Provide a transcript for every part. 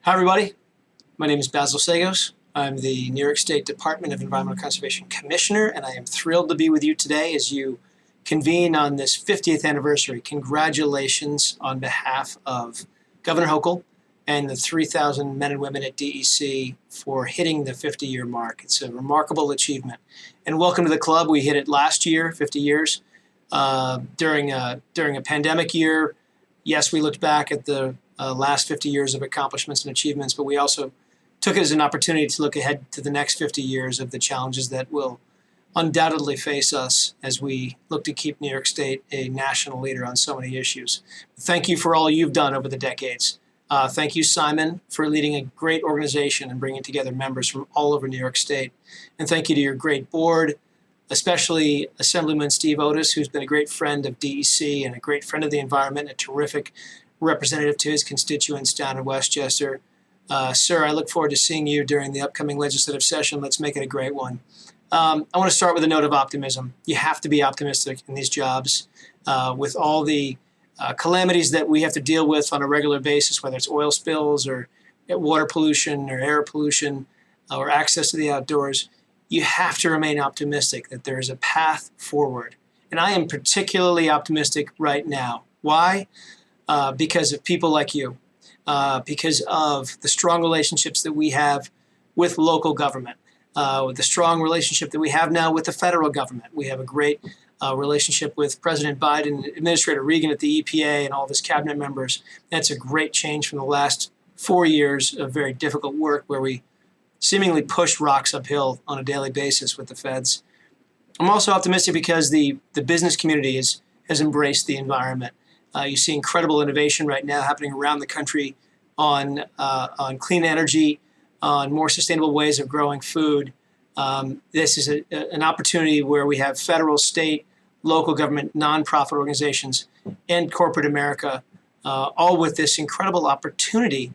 Hi, everybody. My name is Basil Seggos. I'm the New York State Department of Environmental Conservation Commissioner, and I am thrilled to be with you today as you convene on this 50th anniversary. Congratulations on behalf of Governor Hochul and the 3,000 men and women at DEC for hitting the 50-year mark. It's a remarkable achievement. And welcome to the club. We hit it last year, 50 years, during a pandemic year. Yes, we looked back at the last 50 years of accomplishments and achievements, but we also took it as an opportunity to look ahead to the next 50 years of the challenges that will undoubtedly face us as we look to keep New York State a national leader on so many issues. Thank you for all you've done over the decades. Thank you, Simon, for leading a great organization and bringing together members from all over New York State. And thank you to your great board, especially Assemblyman Steve Otis, who's been a great friend of DEC and a great friend of the environment, and a terrific representative to his constituents down in Westchester. Sir, I look forward to seeing you during the upcoming legislative session. Let's make it a great one. I want to start with a note of optimism. You have to be optimistic in these jobs. With all the calamities that we have to deal with on a regular basis, whether it's oil spills or water pollution or air pollution or access to the outdoors, you have to remain optimistic that there is a path forward. And I am particularly optimistic right now. Why? Because of people like you, because of the strong relationships that we have with local government, with the strong relationship that we have now with the federal government. We have a great relationship with President Biden, Administrator Regan at the EPA, and all of his cabinet members. That's a great change from the last 4 years of very difficult work where we seemingly push rocks uphill on a daily basis with the feds. I'm also optimistic because the business community has embraced the environment. You see incredible innovation right now happening around the country on clean energy, on more sustainable ways of growing food. This is an opportunity where we have federal, state, local government, nonprofit organizations, and corporate America, all with this incredible opportunity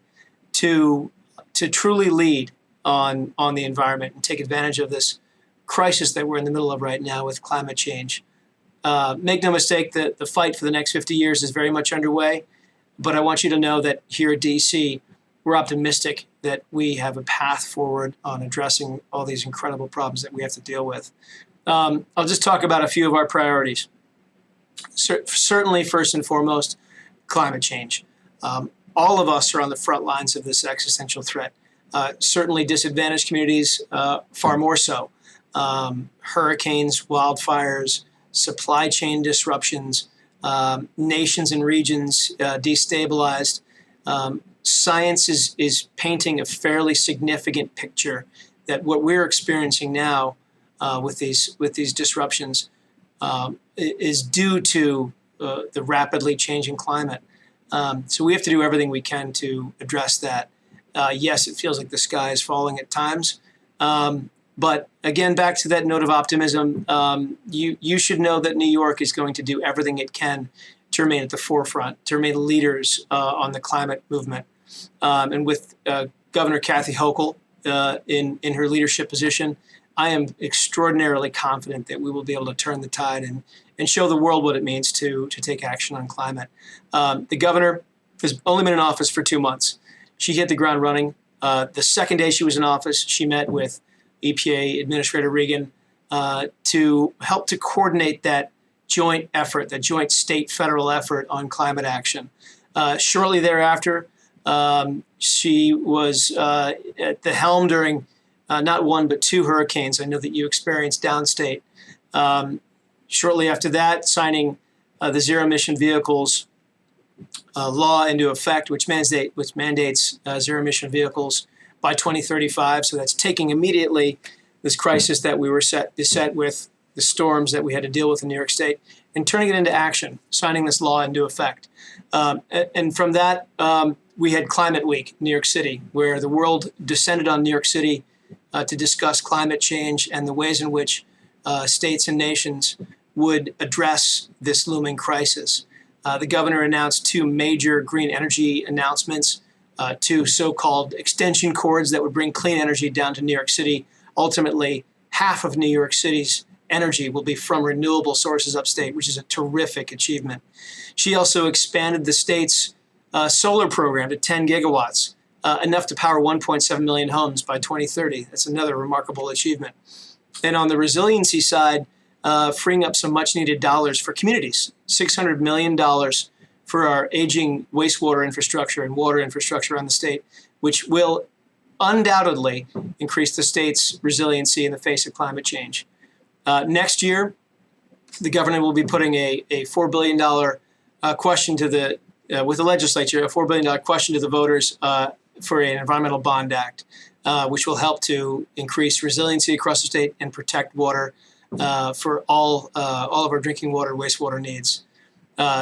to truly lead on the environment and take advantage of this crisis that we're in the middle of right now with climate change. Make no mistake that the fight for the next 50 years is very much underway, but I want you to know that here at DC, we're optimistic that we have a path forward on addressing all these incredible problems that we have to deal with. I'll just talk about a few of our priorities. Certainly, first and foremost, climate change. All of us are on the front lines of this existential threat. Certainly disadvantaged communities, far more so. Hurricanes, wildfires, supply chain disruptions, nations and regions destabilized. Science is painting a fairly significant picture that what we're experiencing now with these disruptions is due to the rapidly changing climate. So we have to do everything we can to address that. Yes, it feels like the sky is falling at times. But again, back to that note of optimism, you should know that New York is going to do everything it can to remain at the forefront, to remain leaders on the climate movement. And with Governor Kathy Hochul in her leadership position, I am extraordinarily confident that we will be able to turn the tide and show the world what it means to take action on climate. The governor has only been in office for 2 months. She hit the ground running. The second day she was in office, she met with EPA Administrator Regan to help to coordinate that joint effort, that joint state-federal effort on climate action. Shortly thereafter, she was at the helm during not one but 2 hurricanes I know that you experienced downstate. Shortly after that, signing the zero-emission vehicles law into effect, which mandates zero-emission vehicles by 2035. So that's taking immediately this crisis that we were beset with, the storms that we had to deal with in New York State, and turning it into action, signing this law into effect. And from that, we had Climate Week in New York City, where the world descended on New York City to discuss climate change and the ways in which states and nations would address this looming crisis. The governor announced 2 major green energy announcements, 2 so-called extension cords that would bring clean energy down to New York City. Ultimately, half of New York City's energy will be from renewable sources upstate, which is a terrific achievement. She also expanded the state's solar program to 10 gigawatts, enough to power 1.7 million homes by 2030. That's another remarkable achievement. And on the resiliency side, freeing up some much needed dollars for communities, $600 million for our aging wastewater infrastructure and water infrastructure around the state, which will undoubtedly increase the state's resiliency in the face of climate change. Next year, the governor will be putting a $4 billion question to the, with the legislature, a $4 billion question to the voters for an environmental bond act, which will help to increase resiliency across the state and protect water for all of our drinking water and wastewater needs.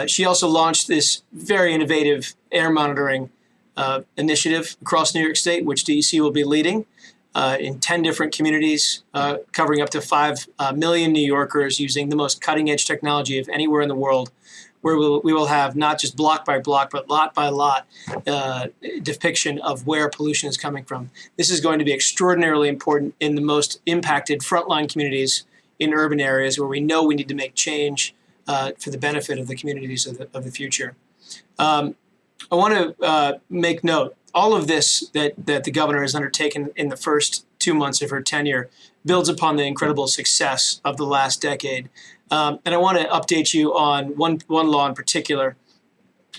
She also launched this very innovative air monitoring initiative across New York State, which DEC will be leading in 10 different communities, covering up to 5 million New Yorkers using the most cutting-edge technology of anywhere in the world, where we will have not just block by block, but lot by lot depiction of where pollution is coming from. This is going to be extraordinarily important in the most impacted frontline communities in urban areas where we know we need to make change for the benefit of the communities of the future. I want to make note, all of this that the governor has undertaken in the first 2 months of her tenure builds upon the incredible success of the last decade. And I want to update you on one law in particular,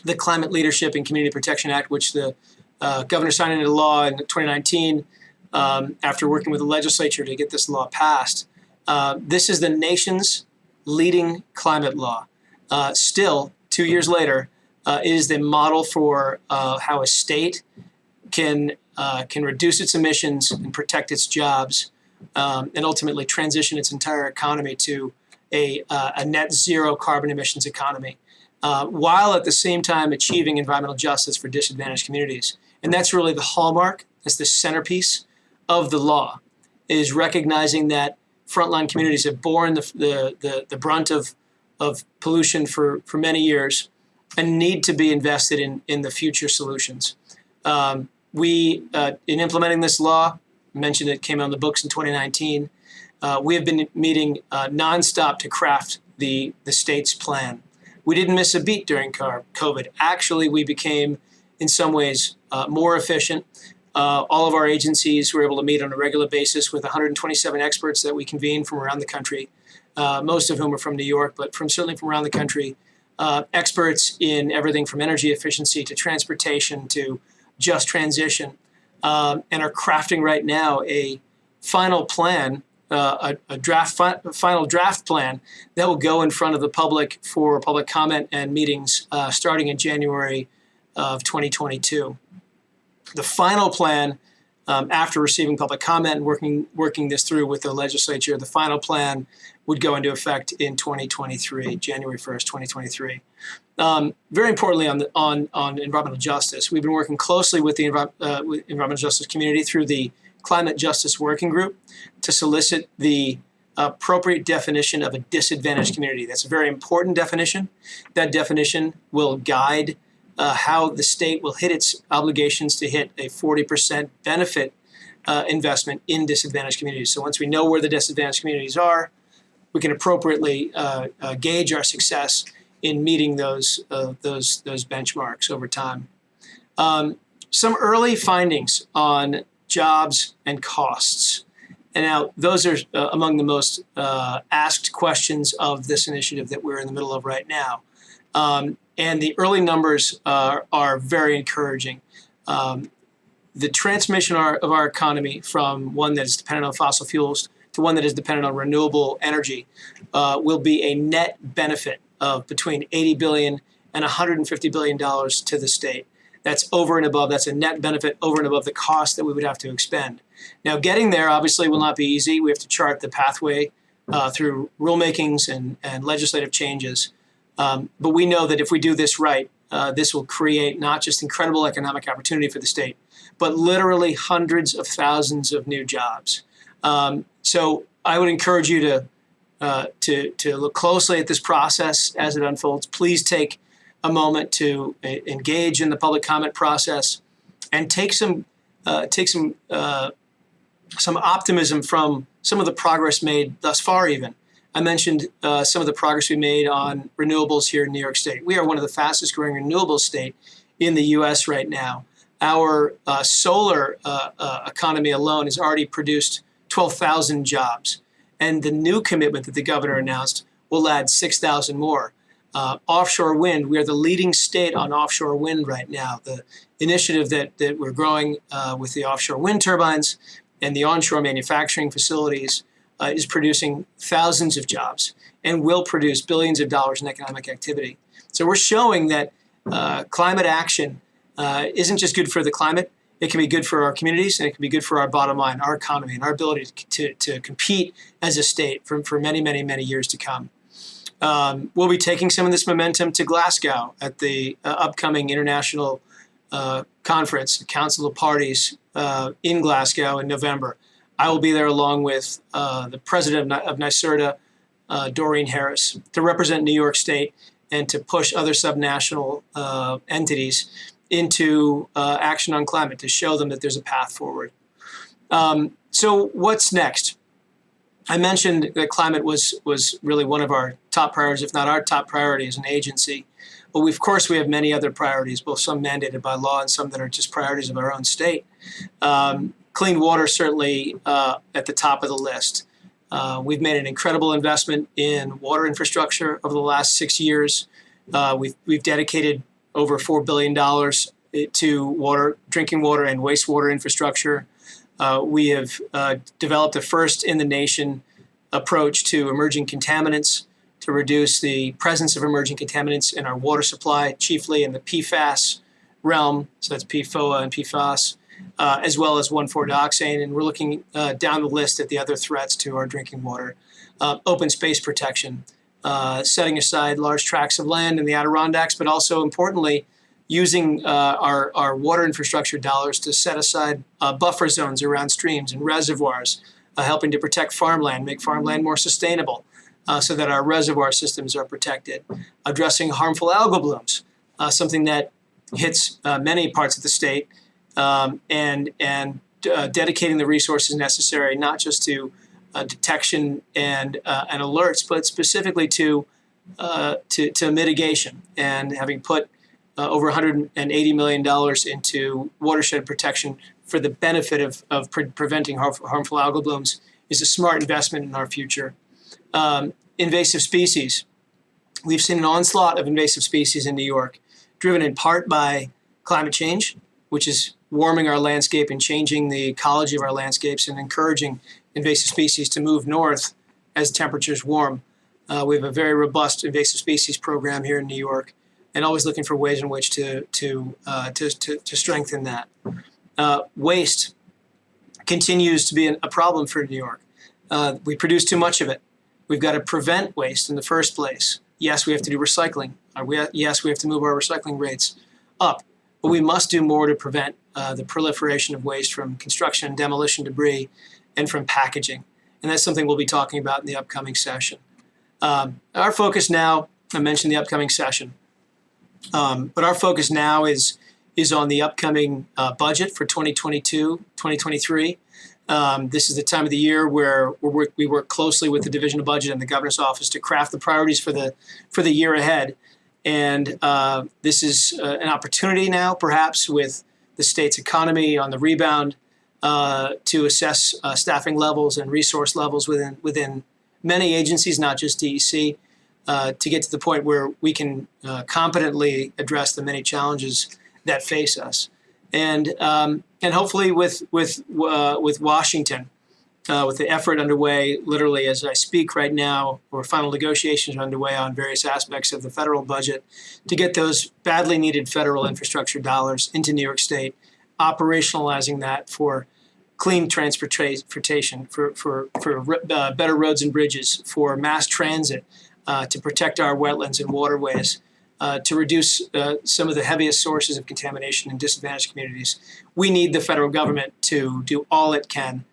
the Climate Leadership and Community Protection Act, which the governor signed into law in 2019 after working with the legislature to get this law passed. This is the nation's leading climate law. Still, 2 years later, it is the model for how a state can reduce its emissions and protect its jobs, and ultimately transition its entire economy to a net zero carbon emissions economy, while at the same time achieving environmental justice for disadvantaged communities. And that's really the hallmark, that's the centerpiece of the law, is recognizing that frontline communities have borne the brunt of pollution for many years and need to be invested in the future solutions. In implementing this law, I mentioned it came on the books in 2019, we have been meeting nonstop to craft the state's plan. We didn't miss a beat during COVID. Actually, we became, in some ways, more efficient. All of our agencies were able to meet on a regular basis with 127 experts that we convened from around the country, most of whom are from New York, but certainly from around the country. Experts in everything from energy efficiency to transportation to just transition, and are crafting right now a final plan, final draft plan that will go in front of the public for public comment and meetings starting in January of 2022. The final plan, after receiving public comment and working this through with the legislature, the final plan would go into effect in 2023, January 1st, 2023. Very importantly, on environmental justice, we've been working closely with the environmental justice community through the Climate Justice Working Group to solicit the appropriate definition of a disadvantaged community. That's a very important definition. That definition will guide how the state will hit its obligations to hit a 40% benefit investment in disadvantaged communities. So once we know where the disadvantaged communities are, we can appropriately gauge our success in meeting those benchmarks over time. Some early findings on jobs and costs. And now those are among the most asked questions of this initiative that we're in the middle of right now. And the early numbers are very encouraging. The transformation of our economy from one that is dependent on fossil fuels to one that is dependent on renewable energy will be a net benefit of between $80 billion and $150 billion to the state. That's over and above, that's a net benefit over and above the cost that we would have to expend. Now, getting there obviously will not be easy. We have to chart the pathway through rulemakings and legislative changes. But we know that if we do this right, this will create not just incredible economic opportunity for the state, but literally hundreds of thousands of new jobs. So I would encourage you to look closely at this process as it unfolds. Please take a moment to engage in the public comment process and take some optimism from some of the progress made thus far. Even I mentioned some of the progress we made on renewables here in New York State. We are one of the fastest growing renewable state in the U.S. right now. Our solar economy alone has already produced 12,000 jobs. And the new commitment that the governor announced will add 6,000 more. Offshore wind, we are the leading state on offshore wind right now. The initiative that we're growing with the offshore wind turbines and the onshore manufacturing facilities is producing thousands of jobs and will produce billions of dollars in economic activity. So we're showing that climate action isn't just good for the climate. It can be good for our communities, and it can be good for our bottom line, our economy, and our ability to compete as a state for many, many, many years to come. We'll be taking some of this momentum to Glasgow at the upcoming international conference, Council of Parties in Glasgow in November. I will be there along with the president of NYSERDA, Doreen Harris, to represent New York State and to push other subnational entities into action on climate, to show them that there's a path forward. So what's next? I mentioned that climate was really one of our top priorities, if not our top priority as an agency. But of course, we have many other priorities, both some mandated by law and some that are just priorities of our own state. Clean water certainly at the top of the list. We've made an incredible investment in water infrastructure over the last 6 years. We've dedicated over $4 billion to water, drinking water and wastewater infrastructure. We have developed a first in the nation approach to emerging contaminants to reduce the presence of emerging contaminants in our water supply, chiefly in the PFAS realm. So that's PFOA and PFAS, as well as 1,4-dioxane. And we're looking down the list at the other threats to our drinking water. Open space protection, setting aside large tracts of land in the Adirondacks, but also importantly, using our water infrastructure dollars to set aside buffer zones around streams and reservoirs, helping to protect farmland, make farmland more sustainable so that our reservoir systems are protected. Addressing harmful algal blooms, something that hits many parts of the state, and dedicating the resources necessary not just to detection and alerts, but specifically to mitigation, and having put over $180 million into watershed protection for the benefit of preventing harmful algal blooms is a smart investment in our future. Invasive species. We've seen an onslaught of invasive species in New York, driven in part by climate change, which is warming our landscape and changing the ecology of our landscapes and encouraging invasive species to move north as temperatures warm. We have a very robust invasive species program here in New York, and always looking for ways in which to strengthen that. Waste continues to be a problem for New York. We produce too much of it. We've got to prevent waste in the first place. Yes, we have to do recycling. Yes, we have to move our recycling rates up. But we must do more to prevent the proliferation of waste from construction and demolition debris and from packaging. And that's something we'll be talking about in the upcoming session. Our focus now, I mentioned the upcoming session, but our focus now is on the upcoming budget for 2022, 2023. This is the time of the year where we work closely with the Division of Budget and the Governor's Office to craft the priorities for the year ahead. And this is an opportunity now, perhaps, with the state's economy on the rebound, to assess staffing levels and resource levels within many agencies, not just DEC, to get to the point where we can competently address the many challenges that face us. And hopefully with Washington, with the effort underway, literally as I speak right now, or final negotiations are underway on various aspects of the federal budget to get those badly needed federal infrastructure dollars into New York State, operationalizing that for clean transportation, for better roads and bridges, for mass transit, to protect our wetlands and waterways, to reduce some of the heaviest sources of contamination in disadvantaged communities. We need the federal government to do all it can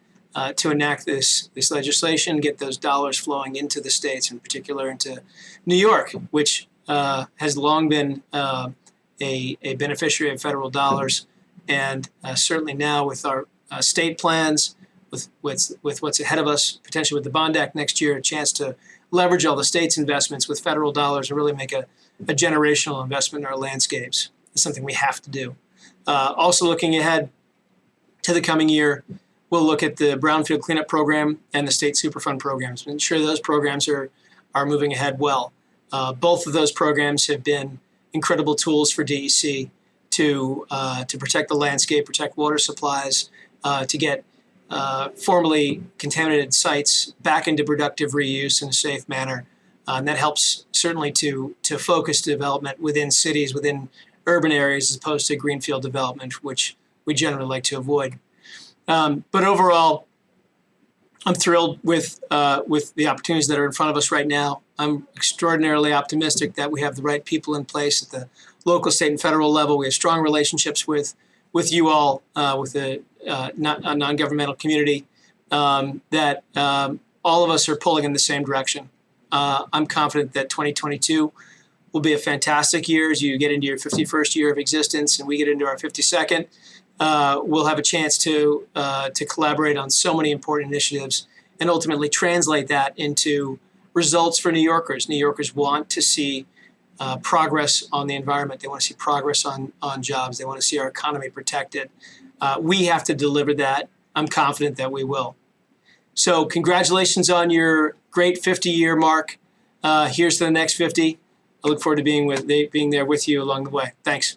to enact this legislation, get those dollars flowing into the states, in particular into New York, which has long been a beneficiary of federal dollars, and certainly now with our state plans, with what's ahead of us, potentially with the Bond Act next year, a chance to leverage all the state's investments with federal dollars and really make a generational investment in our landscapes. It's something we have to do. Also looking ahead to the coming year, we'll look at the Brownfield Cleanup Program and the State Superfund programs. Ensure those programs are moving ahead well. Both of those programs have been incredible tools for DEC to protect the landscape, protect water supplies, to get formerly contaminated sites back into productive reuse in a safe manner. And that helps certainly to focus development within cities, within urban areas, as opposed to greenfield development, which we generally like to avoid. But overall, I'm thrilled with the opportunities that are in front of us right now. I'm extraordinarily optimistic that we have the right people in place at the local, state, and federal level. We have strong relationships with you all, with the non-governmental community, that all of us are pulling in the same direction. I'm confident that 2022 will be a fantastic year as you get into your 51st year of existence and we get into our 52nd. We'll have a chance to collaborate on so many important initiatives and ultimately translate that into results for New Yorkers. New Yorkers want to see progress on the environment. They want to see progress on jobs. They want to see our economy protected. We have to deliver that. I'm confident that we will. So congratulations on your great 50-year mark. Here's to the next 50. I look forward to being there with you along the way. Thanks.